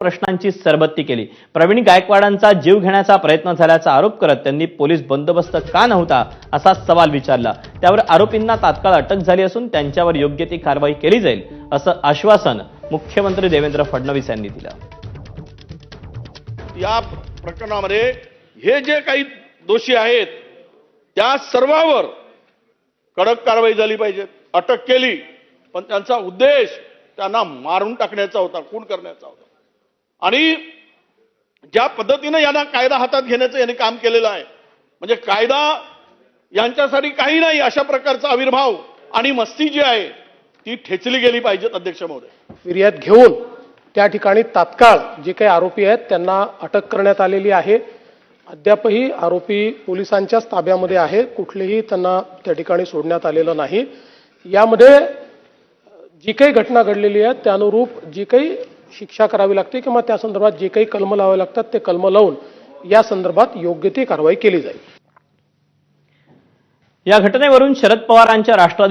प्रश्नांची सरबत्ती केली। प्रवीण गायकवाडांचा जीव घेण्याचा प्रयत्न झाल्याचा आरोप करत त्यांनी पोलीस बंदोबस्त का नव्हता असा सवाल विचारला। त्यावर आरोपींना तात्काळ अटक झाली असून त्यांच्यावर योग्य ती कारवाई केली जाईल असं आश्वासन मुख्यमंत्री देवेंद्र फडणवीस यांनी दिलं। या प्रकरणामध्ये हे जे काही दोषी आहेत त्या सर्वांवर कडक कारवाई झाली पाहिजे। अटक केली पण त्यांचा उद्देश त्यांना मारून टाकण्याचा होता, खून करण्याचा होता। आणि ज्या पद्धतीने यांना कायदा हातात घेण्याचं यांनी काम केलेलं आहे, म्हणजे कायदा यांच्यासाठी काही नाही अशा प्रकारचा आविर्भाव आणि मस्ती जी आहे ती ठेचली गेली पाहिजे। अध्यक्ष महोदय, फिर्याद घेऊन त्या ठिकाणी तात्काळ जे काही आरोपी आहेत त्यांना अटक करण्यात आलेली आहे। अद्यापही आरोपी पोलिसांच्याच ताब्यामध्ये आहे, कुठलेही त्यांना त्या ठिकाणी सोडण्यात आलेलं नाही। यामध्ये जी काही घटना घडलेली आहे त्यानुरूप जी काही शिक्षा करावी लागते किंवा त्या संदर्भात जे काही कलम लावावे लागतात ते कलम लावून या संदर्भात योग्य ती कारवाई केली जाईल। या घटनेवरून शरद पवारांच्या राष्ट्रवादी